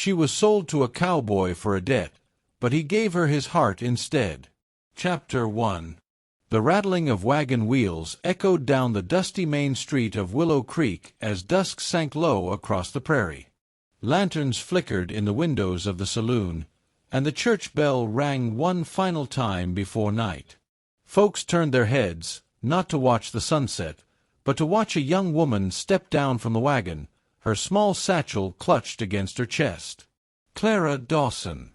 She was sold to a cowboy for a debt, but he gave her his heart instead. Chapter 1. The rattling of wagon wheels echoed down the dusty main street of Willow Creek as dusk sank low across the prairie. Lanterns flickered in the windows of the saloon, and the church bell rang one final time before night. Folks turned their heads, not to watch the sunset, but to watch a young woman step down from the wagon, her small satchel clutched against her chest. Clara Dawson.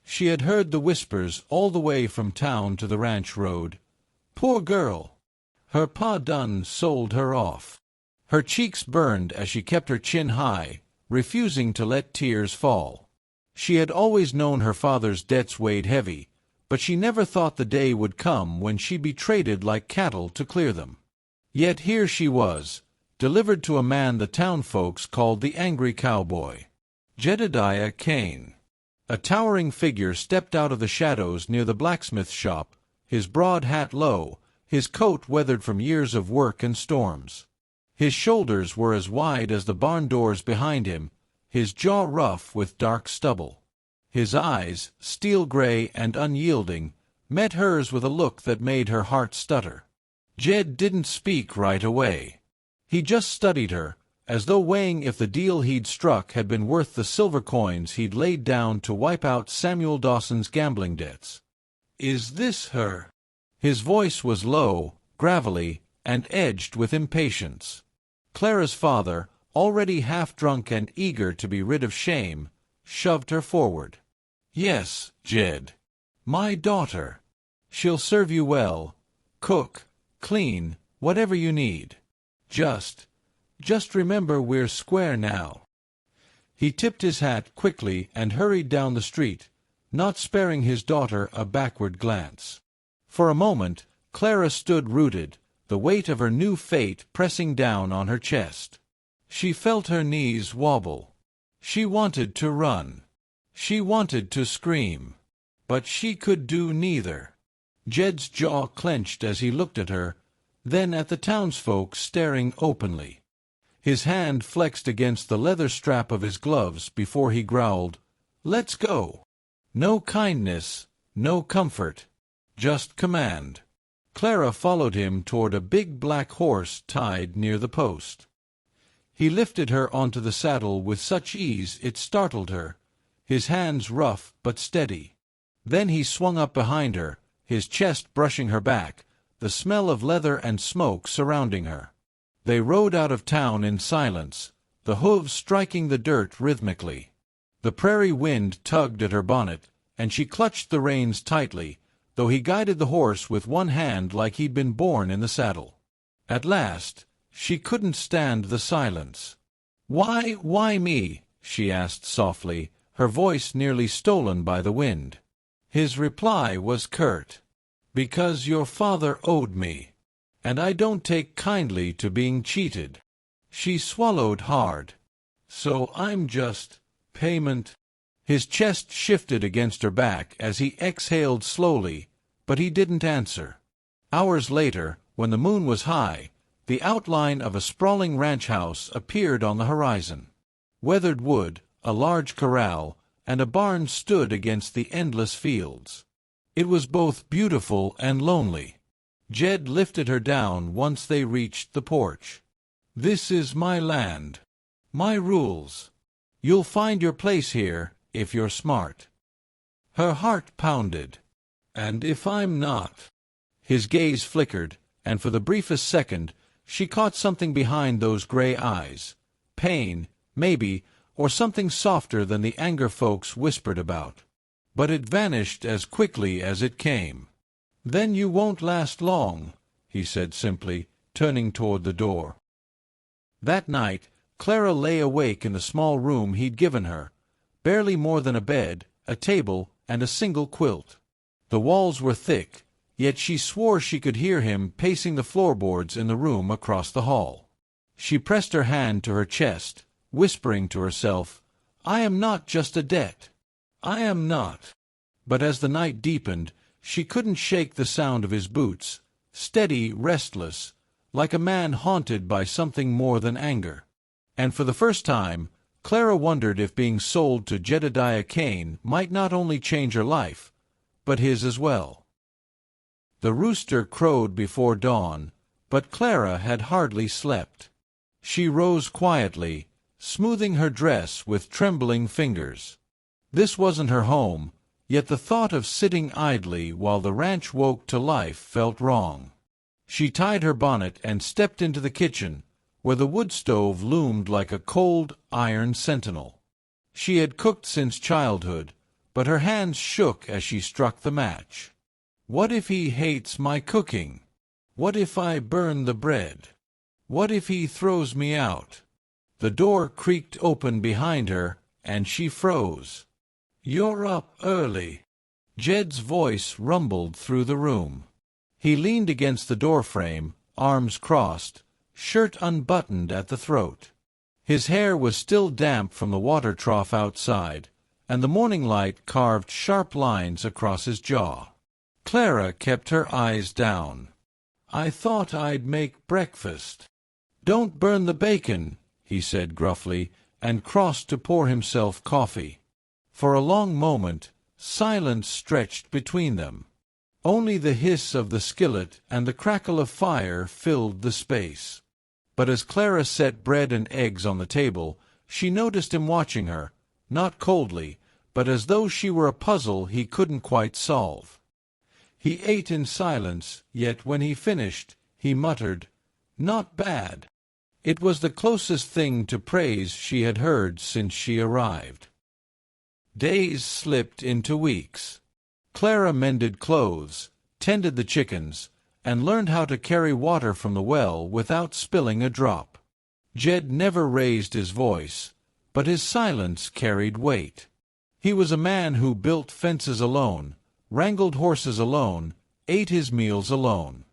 She had heard the whispers all the way from town to the ranch road. Poor girl! Her pa done sold her off. Her cheeks burned as she kept her chin high, refusing to let tears fall. She had always known her father's debts weighed heavy, but she never thought the day would come when she'd be traded like cattle to clear them. Yet here she was, delivered to a man the town folks called the Angry Cowboy. Jedediah Kane. A towering figure stepped out of the shadows near the blacksmith shop, his broad hat low, his coat weathered from years of work and storms. His shoulders were as wide as the barn doors behind him, his jaw rough with dark stubble. His eyes, steel gray and unyielding, met hers with a look that made her heart stutter. Jed didn't speak right away. He just studied her, as though weighing if the deal he'd struck had been worth the silver coins he'd laid down to wipe out Samuel Dawson's gambling debts. "Is this her?" His voice was low, gravelly, and edged with impatience. Clara's father, already half-drunk and eager to be rid of shame, shoved her forward. "Yes, Jed. My daughter. She'll serve you well. Cook, clean, whatever you need. Just remember we're square now." He tipped his hat quickly and hurried down the street, not sparing his daughter a backward glance. For a moment, Clara stood rooted, the weight of her new fate pressing down on her chest. She felt her knees wobble. She wanted to run. She wanted to scream. But she could do neither. Jed's jaw clenched as he looked at her, then at the townsfolk staring openly. His hand flexed against the leather strap of his gloves before he growled, "Let's go." No kindness, no comfort, just command. Clara followed him toward a big black horse tied near the post. He lifted her onto the saddle with such ease it startled her, his hands rough but steady. Then he swung up behind her, his chest brushing her back, the smell of leather and smoke surrounding her. They rode out of town in silence, the hooves striking the dirt rhythmically. The prairie wind tugged at her bonnet, and she clutched the reins tightly, though he guided the horse with one hand like he'd been born in the saddle. At last, she couldn't stand the silence. Why me?" she asked softly, her voice nearly stolen by the wind. His reply was curt. "Because your father owed me. And I don't take kindly to being cheated." She swallowed hard. "So I'm just payment." His chest shifted against her back as he exhaled slowly, but he didn't answer. Hours later, when the moon was high, the outline of a sprawling ranch house appeared on the horizon. Weathered wood, a large corral, and a barn stood against the endless fields. It was both beautiful and lonely. Jed lifted her down once they reached the porch. "This is my land. My rules. You'll find your place here, if you're smart." Her heart pounded. "And if I'm not?" His gaze flickered, and for the briefest second, she caught something behind those gray eyes. Pain, maybe, or something softer than the anger folks whispered about. But it vanished as quickly as it came. "Then you won't last long," he said simply, turning toward the door. That night, Clara lay awake in the small room he'd given her, barely more than a bed, a table, and a single quilt. The walls were thick, yet she swore she could hear him pacing the floorboards in the room across the hall. She pressed her hand to her chest, whispering to herself, "I am not just a debt. I am not." But as the night deepened, she couldn't shake the sound of his boots, steady, restless, like a man haunted by something more than anger. And for the first time, Clara wondered if being sold to Jedediah Kane might not only change her life, but his as well. The rooster crowed before dawn, but Clara had hardly slept. She rose quietly, smoothing her dress with trembling fingers. This wasn't her home, yet the thought of sitting idly while the ranch woke to life felt wrong. She tied her bonnet and stepped into the kitchen, where the wood stove loomed like a cold, iron sentinel. She had cooked since childhood, but her hands shook as she struck the match. What if he hates my cooking? What if I burn the bread? What if he throws me out? The door creaked open behind her, and she froze. "You're up early." Jed's voice rumbled through the room. He leaned against the doorframe, arms crossed, shirt unbuttoned at the throat. His hair was still damp from the water trough outside, and the morning light carved sharp lines across his jaw. Clara kept her eyes down. "I thought I'd make breakfast." "Don't burn the bacon," he said gruffly, and crossed to pour himself coffee. For a long moment, silence stretched between them. Only the hiss of the skillet and the crackle of fire filled the space. But as Clara set bread and eggs on the table, she noticed him watching her, not coldly, but as though she were a puzzle he couldn't quite solve. He ate in silence, yet when he finished, he muttered, "Not bad." It was the closest thing to praise she had heard since she arrived. Days slipped into weeks. Clara mended clothes, tended the chickens, and learned how to carry water from the well without spilling a drop. Jed never raised his voice, but his silence carried weight. He was a man who built fences alone, wrangled horses alone, ate his meals alone.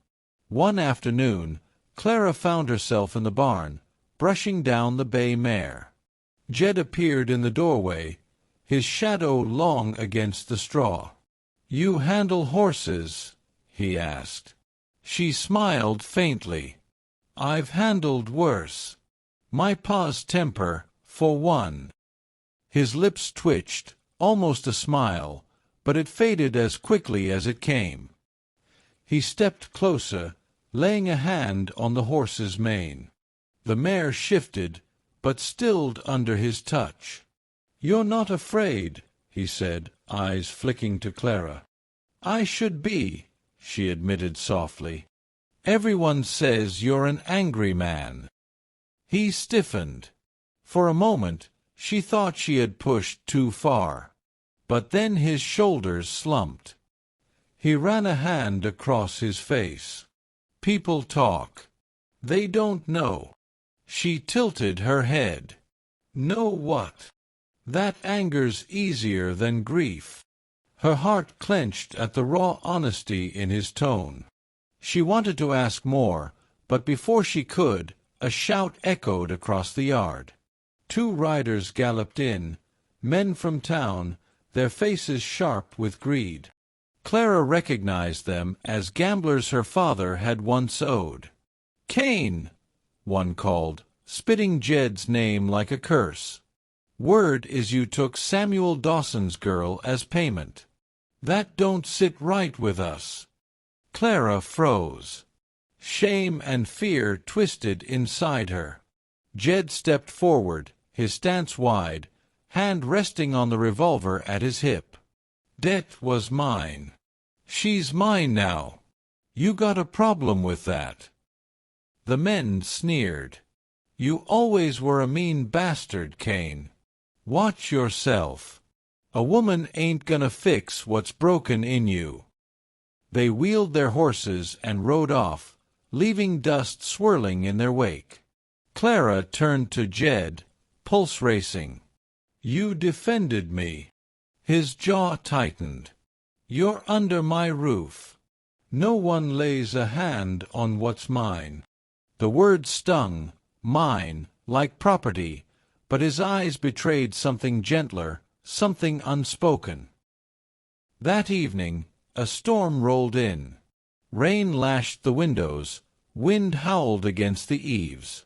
One afternoon, Clara found herself in the barn, brushing down the bay mare. Jed appeared in the doorway, his shadow long against the straw. "You handle horses?" he asked. She smiled faintly. "I've handled worse. My pa's temper, for one." His lips twitched, almost a smile, but it faded as quickly as it came. He stepped closer, laying a hand on the horse's mane. The mare shifted, but stilled under his touch. "You're not afraid," he said, eyes flicking to Clara. "I should be," she admitted softly. "Everyone says you're an angry man." He stiffened. For a moment, she thought she had pushed too far. But then his shoulders slumped. He ran a hand across his face. "People talk. They don't know." She tilted her head. "Know what? That anger's easier than grief." Her heart clenched at the raw honesty in his tone. She wanted to ask more, but before she could, a shout echoed across the yard. Two riders galloped in, men from town, their faces sharp with greed. Clara recognized them as gamblers her father had once owed. "Kane!" one called, spitting Jed's name like a curse. "Word is you took Samuel Dawson's girl as payment. That don't sit right with us." Clara froze. Shame and fear twisted inside her. Jed stepped forward, his stance wide, hand resting on the revolver at his hip. "Debt was mine. She's mine now. You got a problem with that." The men sneered. "You always were a mean bastard, Kane. Watch yourself. A woman ain't gonna fix what's broken in you." They wheeled their horses and rode off, leaving dust swirling in their wake. Clara turned to Jed, pulse racing. "You defended me." His jaw tightened. "You're under my roof. No one lays a hand on what's mine." The word stung, mine, like property, but his eyes betrayed something gentler, something unspoken. That evening, a storm rolled in. Rain lashed the windows, wind howled against the eaves.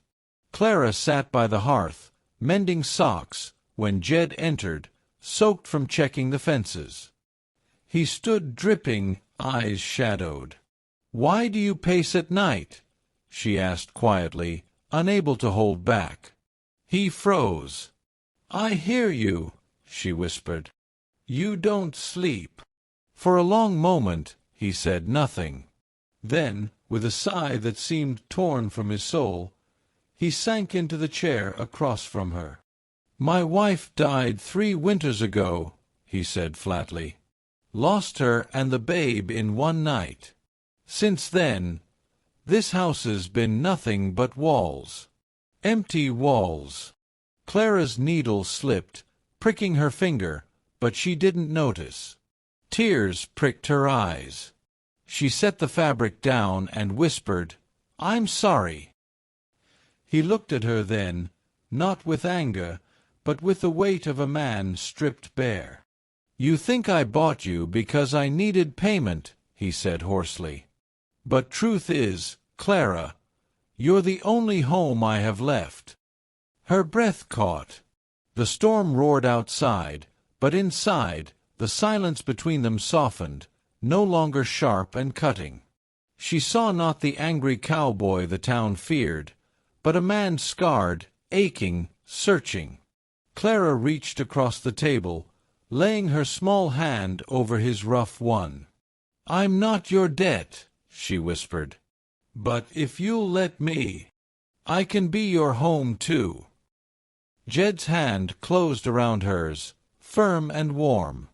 Clara sat by the hearth, mending socks, when Jed entered, soaked from checking the fences. He stood dripping, eyes shadowed. "Why do you pace at night?" she asked quietly, unable to hold back. He froze. "I hear you," she whispered. "You don't sleep." For a long moment he said nothing. Then, with a sigh that seemed torn from his soul, he sank into the chair across from her. "My wife died 3 winters ago," he said flatly. "Lost her and the babe in one night. Since then, this house has been nothing but walls. Empty walls." Clara's needle slipped, pricking her finger, but she didn't notice. Tears pricked her eyes. She set the fabric down and whispered, "I'm sorry." He looked at her then, not with anger, but with the weight of a man stripped bare. "You think I bought you because I needed payment," he said hoarsely. "But truth is, Clara, you're the only home I have left." Her breath caught. The storm roared outside, but inside, the silence between them softened, no longer sharp and cutting. She saw not the angry cowboy the town feared, but a man scarred, aching, searching. Clara reached across the table, laying her small hand over his rough one. "I'm not your debt," she whispered. "But if you'll let me, I can be your home too." Jed's hand closed around hers, firm and warm.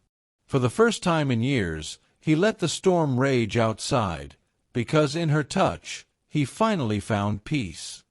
For the first time in years, he let the storm rage outside, because in her touch he finally found peace.